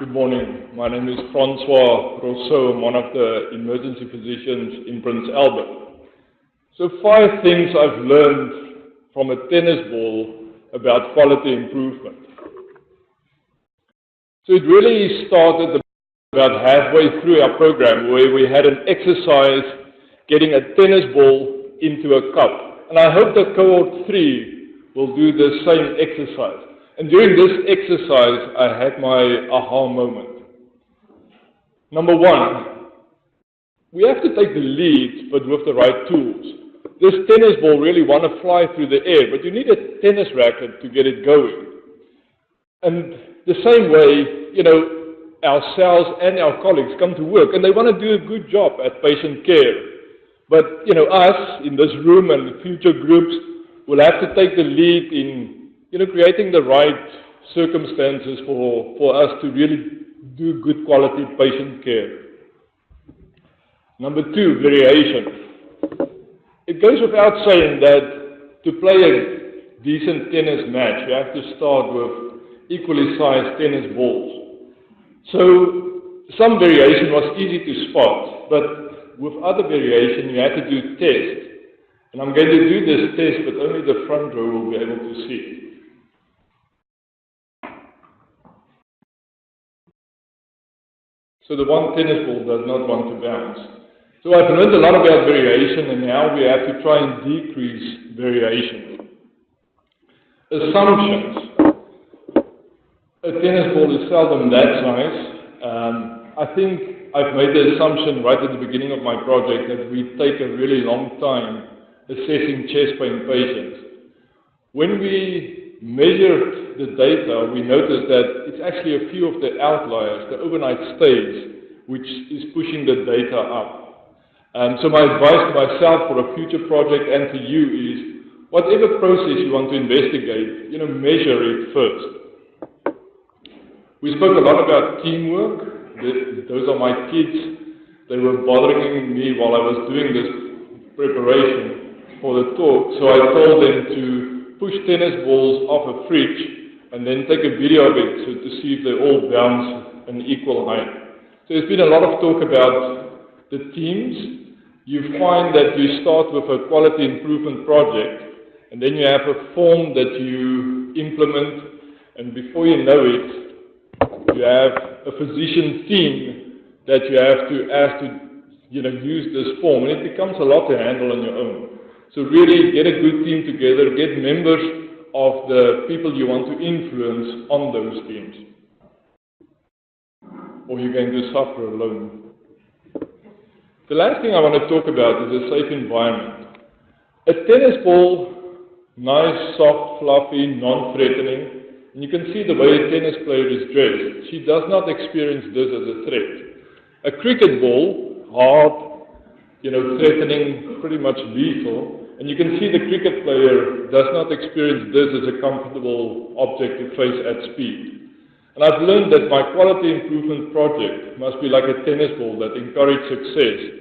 Good morning. My name is Rossouw. I'm one of the emergency physicians in Prince Albert. So 5 things I've learned from a tennis ball about quality improvement. So it really started about halfway through our program where we had an exercise getting a tennis ball into a cup. And I hope that Cohort 3 will do the same exercise. And during this exercise, I had my aha moment. Number 1, we have to take the lead, but with the right tools. This tennis ball really want to fly through the air, but you need a tennis racket to get it going. And the same way, ourselves and our colleagues come to work, and they want to do a good job at patient care. But, us in this room and future groups will have to take the lead in creating the right circumstances for us to really do good quality patient care. Number 2, variation. It goes without saying that to play a decent tennis match, you have to start with equally sized tennis balls. So some variation was easy to spot, but with other variation, you had to do tests. And I'm going to do this test, but only the front row will be able to see it. So the one tennis ball does not want to bounce. So I've learned a lot about variation, and now we have to try and decrease variation. Assumptions. A tennis ball is seldom that size. I think I've made the assumption right at the beginning of my project that we take a really long time assessing chest pain patients. When we measured the data, we noticed that it's actually a few of the outliers, the overnight stays, which is pushing the data up. So my advice to myself for a future project and to you is, whatever process you want to investigate, measure it first. We spoke a lot about teamwork. Those are my kids. They were bothering me while I was doing this preparation for the talk, so I told them to push tennis balls off a fridge and then take a video of it to see if they all bounce an equal height. So there's been a lot of talk about the teams. You find that you start with a quality improvement project, and then you have a form that you implement, and before you know it, you have a physician team that you have to ask to use this form, and it becomes a lot to handle on your own. So really get a good team together, get members of the people you want to influence on those teams. Or you're going to suffer alone. The last thing I want to talk about is a safe environment. A tennis ball, nice, soft, fluffy, non-threatening, and you can see the way a tennis player is dressed. She does not experience this as a threat. A cricket ball, hard, threatening, pretty much lethal, and you can see the cricket player does not experience this as a comfortable object to face at speed. And I've learned that my quality improvement project must be like a tennis ball that encourages success.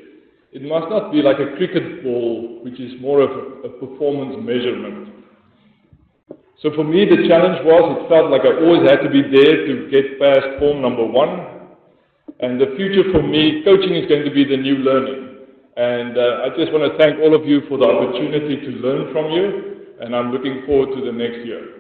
It must not be like a cricket ball, which is more of a performance measurement. So for me, the challenge was, it felt like I always had to be there to get past form number 1. And the future for me, coaching is going to be the new learning. And I just want to thank all of you for the opportunity to learn from you, and I'm looking forward to the next year.